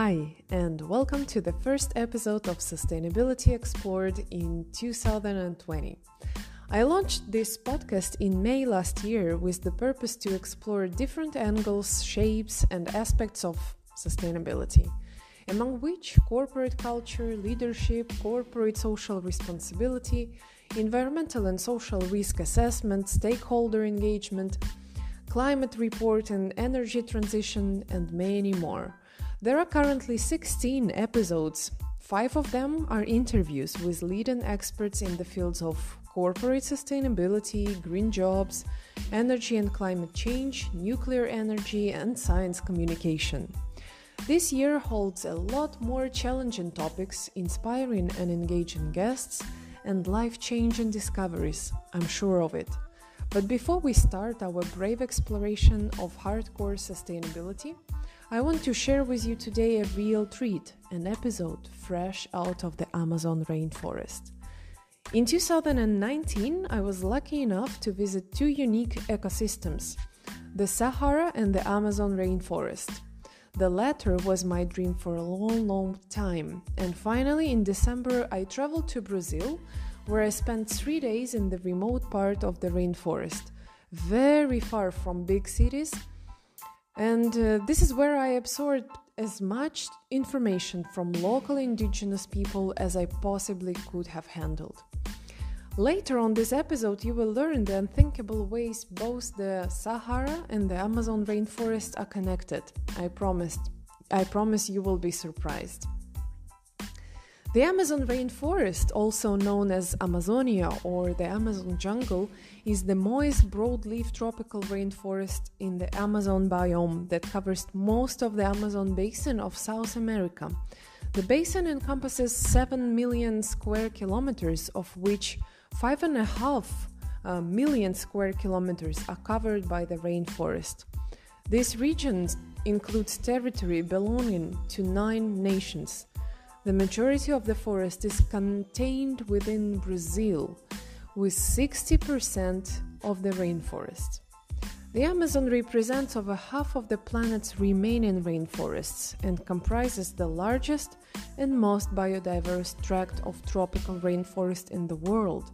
Hi, and welcome to the first episode of Sustainability Explored in 2020. I launched this podcast in May last year with the purpose to explore different angles, shapes, and aspects of sustainability, among which corporate culture, leadership, corporate social responsibility, environmental and social risk assessment, stakeholder engagement, climate report and energy transition, and many more. There are currently 16 episodes. 5 of them are interviews with leading experts in the fields of corporate sustainability, green jobs, energy and climate change, nuclear energy, and science communication. This year holds a lot more challenging topics, inspiring and engaging guests, and life-changing discoveries, I'm sure of it. But before we start our brave exploration of hardcore sustainability, I want to share with you today a real treat, an episode fresh out of the Amazon rainforest. In 2019, I was lucky enough to visit two unique ecosystems, the Sahara and the Amazon rainforest. The latter was my dream for a long time, and finally in December I traveled to Brazil, where I spent 3 days in the remote part of the rainforest, very far from big cities. And this is where I absorbed as much information from local indigenous people as I possibly could have handled. Later on this episode, you will learn the unthinkable ways both the Sahara and the Amazon rainforest are connected. I promise you will be surprised. The Amazon rainforest, also known as Amazonia or the Amazon jungle, is the moist broadleaf tropical rainforest in the Amazon biome that covers most of the Amazon basin of South America. The basin encompasses 7 million square kilometers, of which 5.5 million square kilometers are covered by the rainforest. This region includes territory belonging to 9 nations. The majority of the forest is contained within Brazil, with 60% of the rainforest. The Amazon represents over half of the planet's remaining rainforests and comprises the largest and most biodiverse tract of tropical rainforest in the world,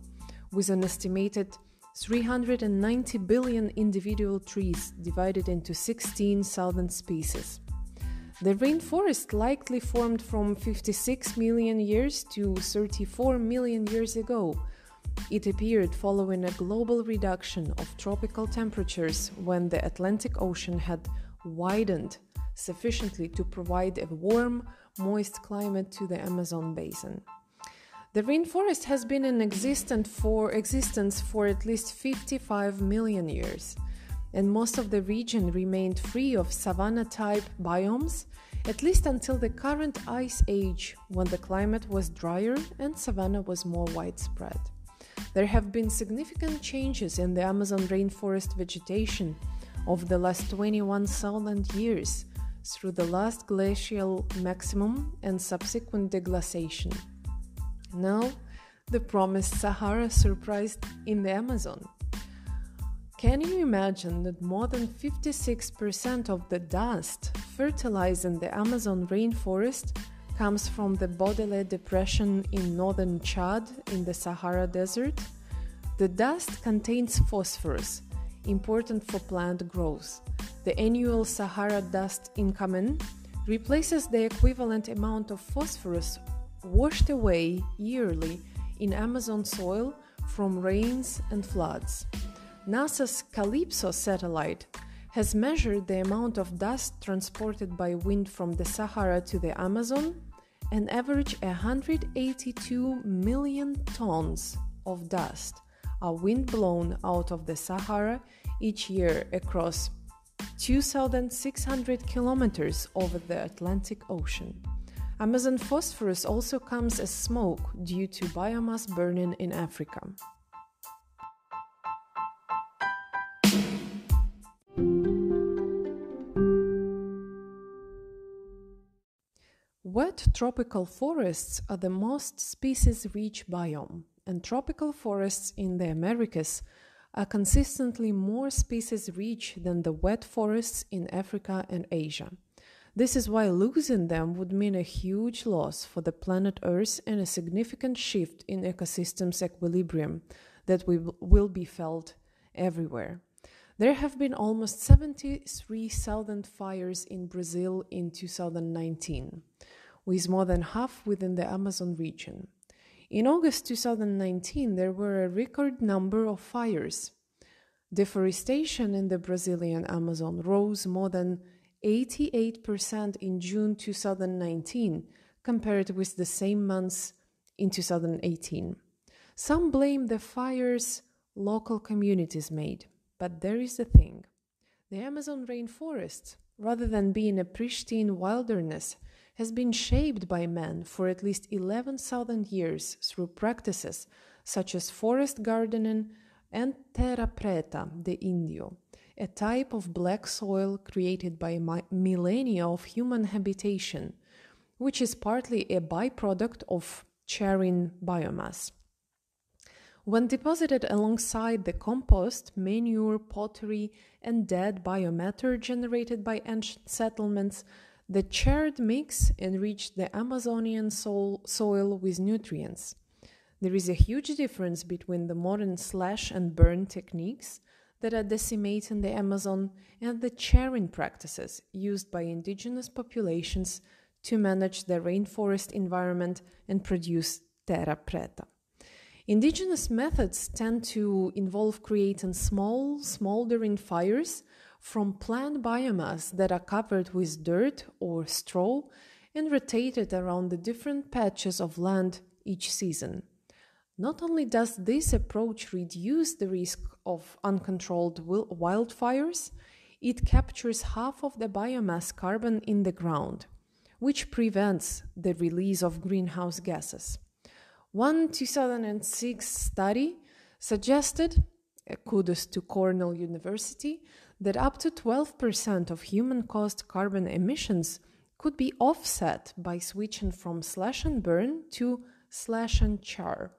with an estimated 390 billion individual trees divided into 16,000 species. The rainforest likely formed from 56 million years to 34 million years ago. It appeared following a global reduction of tropical temperatures when the Atlantic Ocean had widened sufficiently to provide a warm, moist climate to the Amazon basin. The rainforest has been in existence for at least 55 million years, and most of the region remained free of savanna-type biomes, at least until the current ice age, when the climate was drier and savanna was more widespread. There have been significant changes in the Amazon rainforest vegetation over the last 21,000 years through the last glacial maximum and subsequent deglaciation. Now, the promised Sahara surprise in the Amazon. Can you imagine that more than 56% of the dust fertilizing the Amazon rainforest comes from the Baudelaire Depression in northern Chad in the Sahara Desert? The dust contains phosphorus, important for plant growth. The annual Sahara dust incoming replaces the equivalent amount of phosphorus washed away yearly in Amazon soil from rains and floods. NASA's Calypso satellite has measured the amount of dust transported by wind from the Sahara to the Amazon, an average 182 million tons of dust are wind-blown out of the Sahara each year across 2,600 kilometers over the Atlantic Ocean. Amazon phosphorus also comes as smoke due to biomass burning in Africa. Wet tropical forests are the most species-rich biome, and tropical forests in the Americas are consistently more species-rich than the wet forests in Africa and Asia. This is why losing them would mean a huge loss for the planet Earth and a significant shift in ecosystems equilibrium that will be felt everywhere. There have been almost 73,000 fires in Brazil in 2019, with more than half within the Amazon region. In August 2019, there were a record number of fires. Deforestation in the Brazilian Amazon rose more than 88% in June 2019 compared with the same months in 2018. Some blame the fires local communities made, but there is a thing. The Amazon rainforest, rather than being a pristine wilderness, has been shaped by man for at least 11,000 years through practices such as forest gardening and terra preta de indio, a type of black soil created by millennia of human habitation, which is partly a byproduct of charring biomass. When deposited alongside the compost, manure, pottery, and dead biomatter generated by ancient settlements, the charred mix enriched the Amazonian soil with nutrients. There is a huge difference between the modern slash and burn techniques that are decimating the Amazon and the charring practices used by indigenous populations to manage the rainforest environment and produce terra preta. Indigenous methods tend to involve creating small, smoldering fires from plant biomass that are covered with dirt or straw and rotated around the different patches of land each season. Not only does this approach reduce the risk of uncontrolled wildfires, it captures half of the biomass carbon in the ground, which prevents the release of greenhouse gases. One 2006 study suggested, kudos to Cornell University, that up to 12% of human-caused carbon emissions could be offset by switching from slash and burn to slash and char.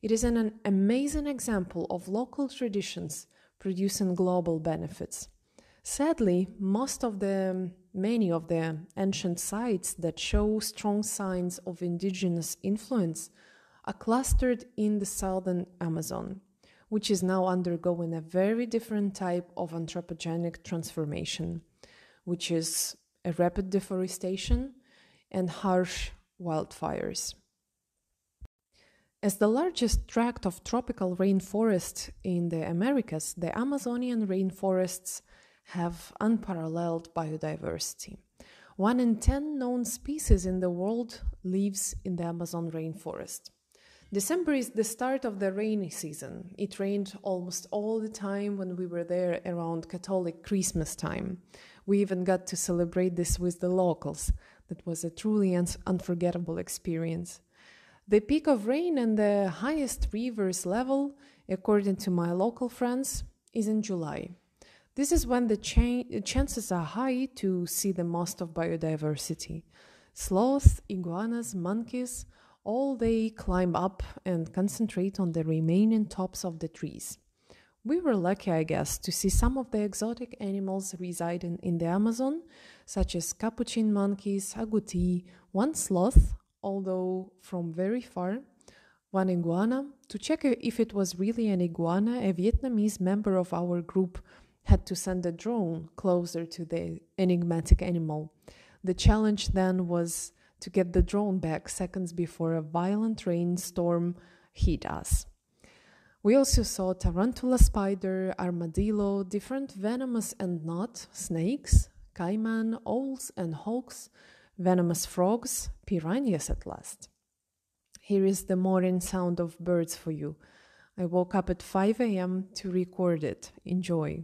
It is an amazing example of local traditions producing global benefits. Sadly, many of the ancient sites that show strong signs of indigenous influence are clustered in the southern Amazon, which is now undergoing a very different type of anthropogenic transformation, which is a rapid deforestation and harsh wildfires. As the largest tract of tropical rainforest in the Americas, the Amazonian rainforests have unparalleled biodiversity. 1 in 10 known species in the world lives in the Amazon rainforest. December is the start of the rainy season. It rained almost all the time when we were there around Catholic Christmas time. We even got to celebrate this with the locals. That was a truly unforgettable experience. The peak of rain and the highest rivers level, according to my local friends, is in July. This is when the chances are high to see the most of biodiversity. Sloths, iguanas, monkeys, all they climb up and concentrate on the remaining tops of the trees. We were lucky, I guess, to see some of the exotic animals residing in the Amazon, such as capuchin monkeys, agouti, one sloth, although from very far, one iguana. To check if it was really an iguana, a Vietnamese member of our group had to send a drone closer to the enigmatic animal. The challenge then was to get the drone back seconds before a violent rainstorm hit us. We also saw tarantula spider, armadillo, different venomous and not snakes, caiman, owls and hawks, venomous frogs, piranhas at last. Here is the morning sound of birds for you. I woke up at 5 a.m. to record it. Enjoy.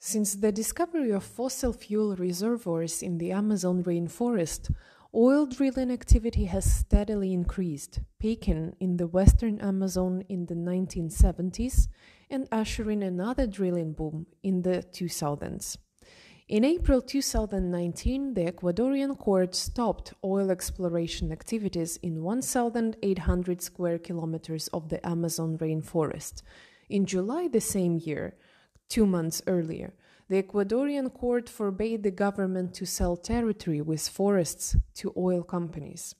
Since the discovery of fossil fuel reservoirs in the Amazon rainforest, oil drilling activity has steadily increased, peaking in the western Amazon in the 1970s and ushering another drilling boom in the 2000s. In April 2019, the Ecuadorian court stopped oil exploration activities in 1,800 square kilometers of the Amazon rainforest. In July the same year, 2 months earlier, the Ecuadorian court forbade the government to sell territory with forests to oil companies.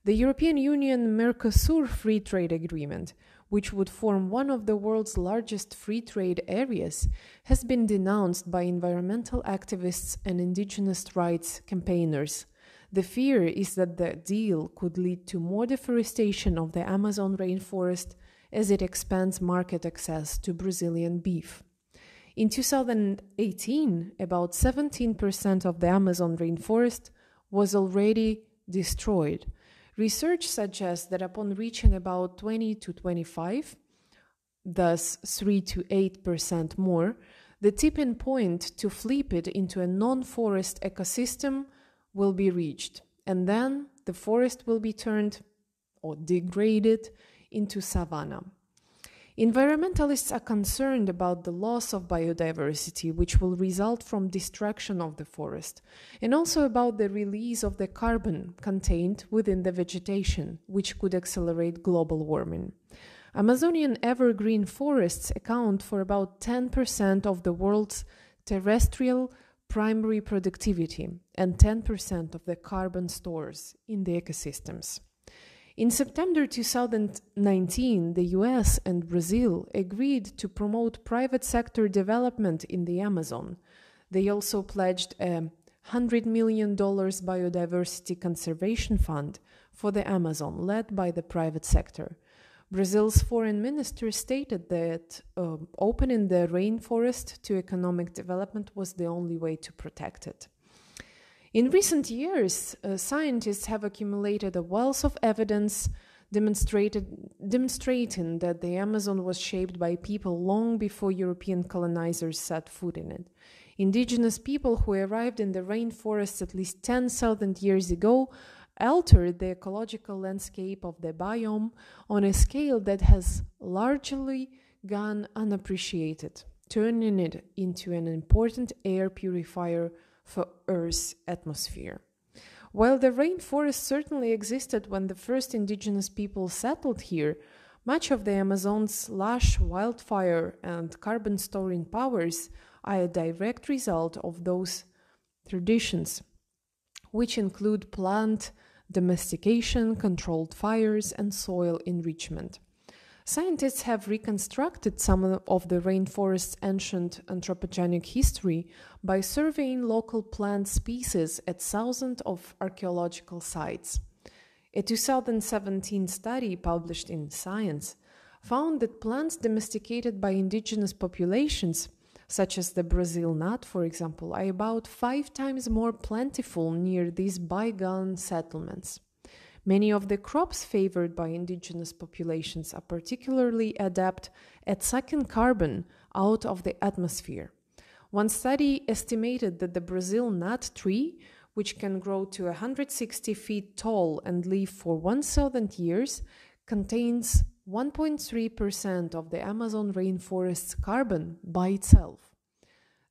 The European Union-Mercosur Free Trade Agreement, which would form one of the world's largest free trade areas, has been denounced by environmental activists and indigenous rights campaigners. The fear is that the deal could lead to more deforestation of the Amazon rainforest as it expands market access to Brazilian beef. In 2018, about 17% of the Amazon rainforest was already destroyed. Research suggests that upon reaching about 20 to 25, thus 3 to 8% more, the tipping point to flip it into a non-forest ecosystem will be reached, and then the forest will be turned or degraded into savanna. Environmentalists are concerned about the loss of biodiversity which will result from destruction of the forest, and also about the release of the carbon contained within the vegetation, which could accelerate global warming. Amazonian evergreen forests account for about 10% of the world's terrestrial primary productivity and 10% of the carbon stores in the ecosystems. In September 2019, the US and Brazil agreed to promote private sector development in the Amazon. They also pledged a $100 million biodiversity conservation fund for the Amazon, led by the private sector. Brazil's foreign minister stated that opening the rainforest to economic development was the only way to protect it. In recent years, scientists have accumulated a wealth of evidence demonstrating that the Amazon was shaped by people long before European colonizers set foot in it. Indigenous people who arrived in the rainforests at least 10,000 years ago altered the ecological landscape of the biome on a scale that has largely gone unappreciated, turning it into an important air purifier for Earth's atmosphere. While the rainforest certainly existed when the first indigenous people settled here, much of the Amazon's lush wildfire and carbon storing powers are a direct result of those traditions, which include plant domestication, controlled fires, and soil enrichment. Scientists have reconstructed some of the rainforest's ancient anthropogenic history by surveying local plant species at thousands of archaeological sites. A 2017 study published in Science found that plants domesticated by indigenous populations, such as the Brazil nut, for example, are about 5 times more plentiful near these bygone settlements. Many of the crops favored by indigenous populations are particularly adept at sucking carbon out of the atmosphere. One study estimated that the Brazil nut tree, which can grow to 160 feet tall and live for 1,000 years, contains 1.3% of the Amazon rainforest's carbon by itself.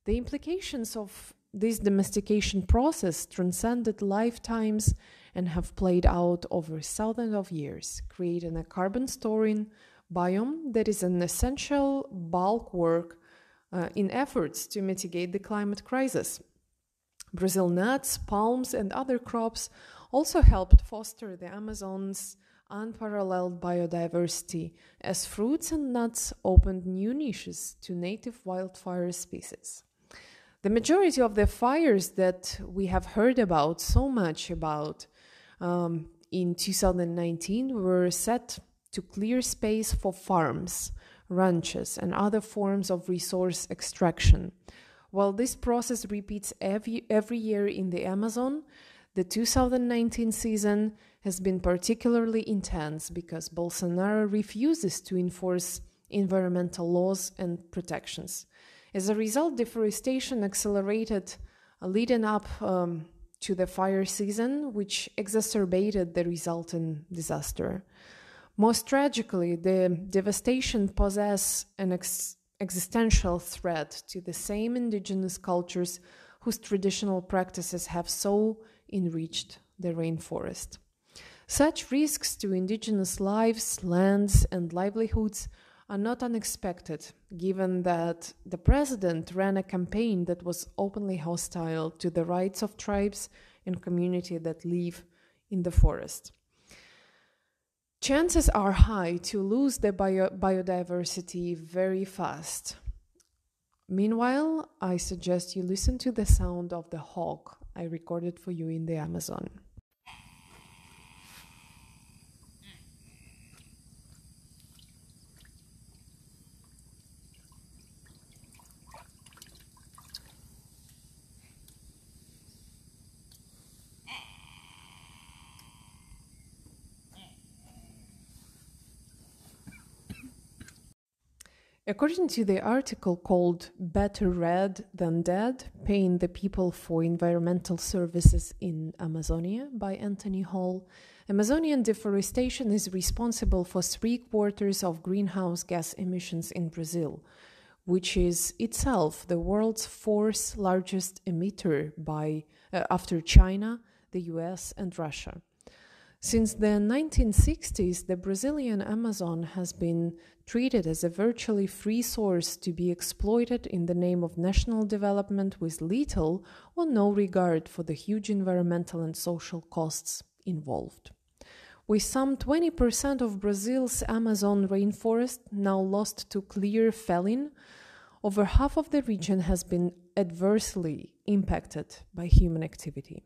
The implications of this domestication process transcended lifetimes and have played out over thousands of years, creating a carbon-storing biome that is an essential bulwark in efforts to mitigate the climate crisis. Brazil nuts, palms, and other crops also helped foster the Amazon's unparalleled biodiversity, as fruits and nuts opened new niches to native wildfire species. The majority of the fires that we have heard about so much about in 2019 were set to clear space for farms, ranches, and other forms of resource extraction. While this process repeats every year in the Amazon, the 2019 season has been particularly intense because Bolsonaro refuses to enforce environmental laws and protections. As a result, deforestation accelerated leading up to the fire season, which exacerbated the resultant disaster. Most tragically, the devastation poses an existential threat to the same indigenous cultures whose traditional practices have so enriched the rainforest. Such risks to indigenous lives, lands, and livelihoods are not unexpected, given that the president ran a campaign that was openly hostile to the rights of tribes and communities that live in the forest. Chances are high to lose the biodiversity very fast. Meanwhile, I suggest you listen to the sound of the hawk I recorded for you in the Amazon. According to the article called Better Read Than Dead, Paying the People for Environmental Services in Amazonia by Anthony Hall, Amazonian deforestation is responsible for 3/4 of greenhouse gas emissions in Brazil, which is itself the world's fourth largest emitter after China, the US, and Russia. Since the 1960s, the Brazilian Amazon has been treated as a virtually free source to be exploited in the name of national development with little or no regard for the huge environmental and social costs involved. With some 20% of Brazil's Amazon rainforest now lost to clear felling, over half of the region has been adversely impacted by human activity.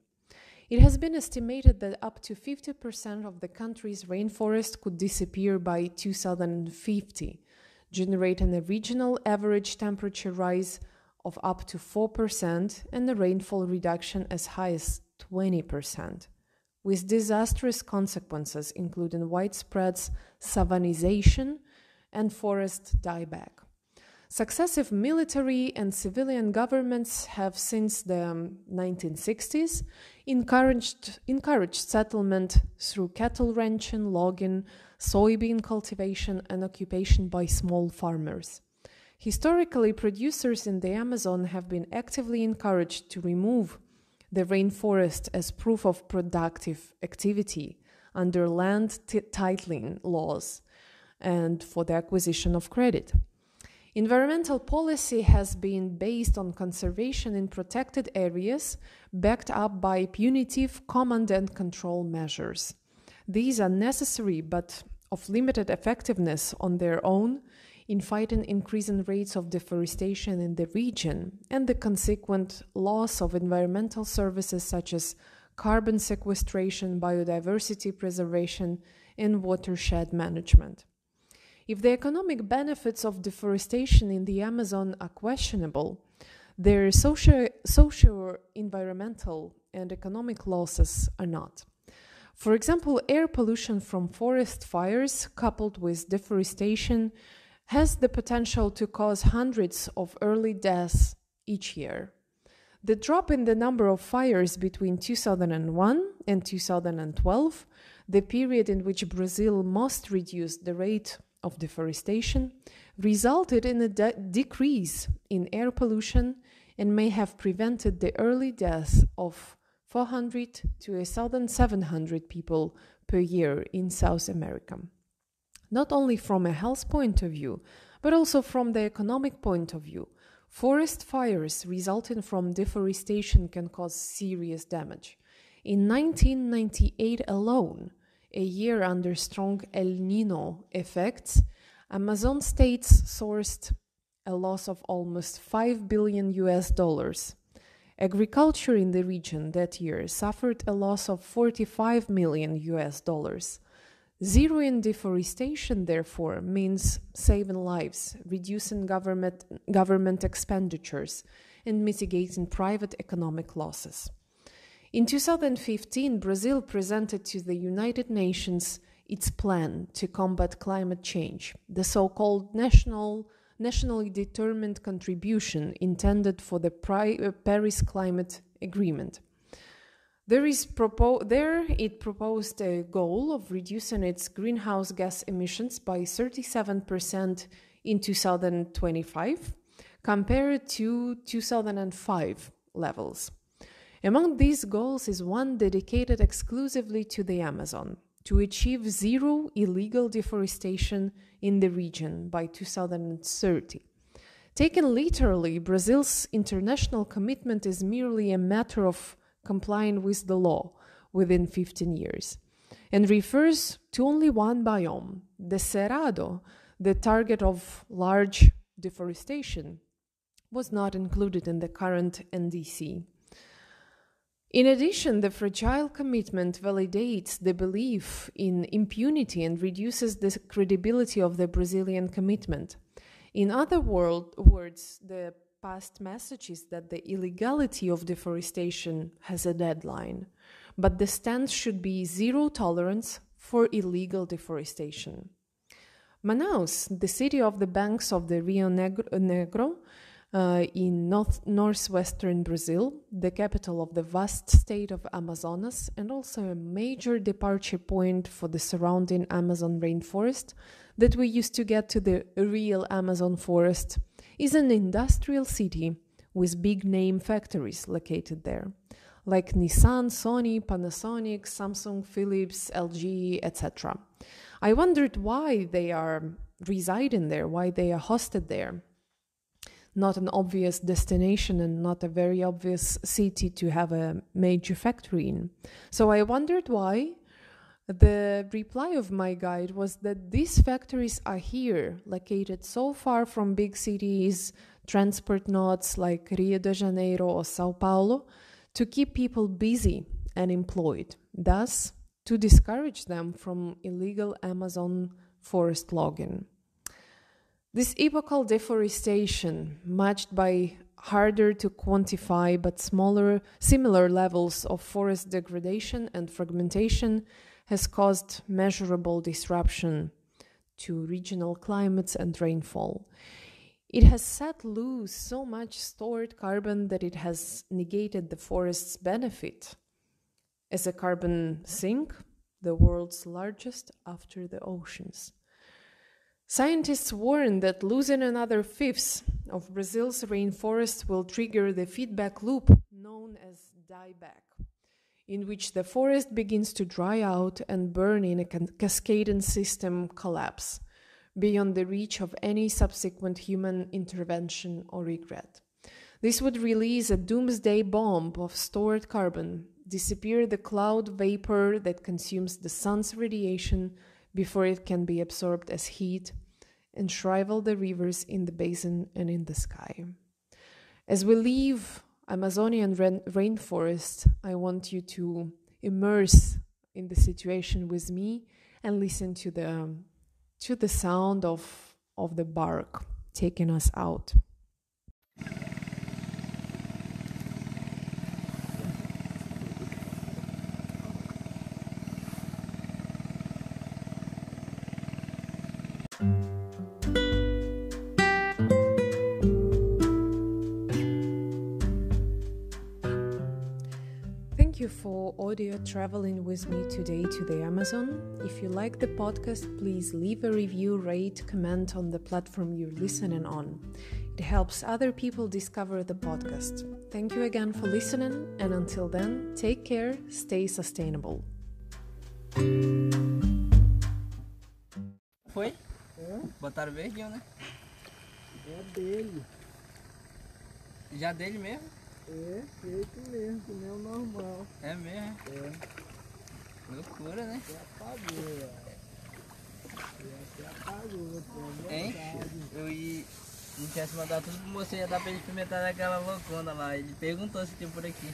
It has been estimated that up to 50% of the country's rainforest could disappear by 2050, generating a regional average temperature rise of up to 4% and a rainfall reduction as high as 20%, with disastrous consequences including widespread savannization and forest dieback. Successive military and civilian governments have, since the 1960s, encouraged settlement through cattle ranching, logging, soybean cultivation, and occupation by small farmers. Historically, producers in the Amazon have been actively encouraged to remove the rainforest as proof of productive activity under land titling laws and for the acquisition of credit. Environmental policy has been based on conservation in protected areas, backed up by punitive command and control measures. These are necessary but of limited effectiveness on their own in fighting increasing rates of deforestation in the region and the consequent loss of environmental services such as carbon sequestration, biodiversity preservation, and watershed management. If the economic benefits of deforestation in the Amazon are questionable, their socio-environmental and economic losses are not. For example, air pollution from forest fires coupled with deforestation has the potential to cause hundreds of early deaths each year. The drop in the number of fires between 2001 and 2012, the period in which Brazil most reduced the rate of deforestation, resulted in a decrease in air pollution and may have prevented the early deaths of 400 to 1,700 people per year in South America. Not only from a health point of view, but also from the economic point of view, forest fires resulting from deforestation can cause serious damage. In 1998 alone, a year under strong El Nino effects, Amazon states sourced a loss of almost $5 billion. Agriculture in the region that year suffered a loss of $45 million. Zeroing deforestation, therefore, means saving lives, reducing government expenditures, and mitigating private economic losses. In 2015, Brazil presented to the United Nations its plan to combat climate change, the so-called National nationally determined contribution intended for the Paris Climate Agreement. There it proposed a goal of reducing its greenhouse gas emissions by 37% in 2025 compared to 2005 levels. Among these goals is one dedicated exclusively to the Amazon, to achieve zero illegal deforestation in the region by 2030. Taken literally, Brazil's international commitment is merely a matter of complying with the law within 15 years and refers to only one biome, the Cerrado. The target of large deforestation was not included in the current NDC. In addition, the fragile commitment validates the belief in impunity and reduces the credibility of the Brazilian commitment. In other words, the past message is that the illegality of deforestation has a deadline, but the stance should be zero tolerance for illegal deforestation. Manaus, the city of the banks of the Rio Negro, in northwestern Brazil, the capital of the vast state of Amazonas, and also a major departure point for the surrounding Amazon rainforest that we used to get to the real Amazon forest, is an industrial city with big name factories located there, like Nissan, Sony, Panasonic, Samsung, Philips, LG, etc. I wondered why they are residing there, why they are hosted there. Not an obvious destination and not a very obvious city to have a major factory in. So I wondered why. The reply of my guide was that these factories are here, located so far from big cities, transport nodes like Rio de Janeiro or Sao Paulo, to keep people busy and employed, thus to discourage them from illegal Amazon forest logging. This epochal deforestation, matched by harder to quantify but similar levels of forest degradation and fragmentation, has caused measurable disruption to regional climates and rainfall. It has set loose so much stored carbon that it has negated the forest's benefit as a carbon sink, the world's largest after the oceans. Scientists warn that losing another fifth of Brazil's rainforest will trigger the feedback loop known as dieback, in which the forest begins to dry out and burn in a cascading system collapse, beyond the reach of any subsequent human intervention or regret. This would release a doomsday bomb of stored carbon, disappear the cloud vapor that consumes the sun's radiation before it can be absorbed as heat, and shrivel the rivers in the basin and in the sky. As we leave Amazonian rainforest, I want you to immerse in the situation with me and listen to the sound of the bark taking us out. Thank you for audio traveling with me today to the Amazon. If you like the podcast, please leave a review, rate, comment on the platform you're listening on. It helps other people discover the podcast. Thank you again for listening, and until then, take care, stay sustainable. Foi? Botaram verdinho, né? É dele. Já dele mesmo? É, feito mesmo, que nem o normal. É mesmo? É. Loucura, né? Até apagou, até apagou, é Hein? verdade. Não tivesse mandado tudo pra você, ia dar pra ele experimentar aquela loucona lá. Ele perguntou se tem por aqui.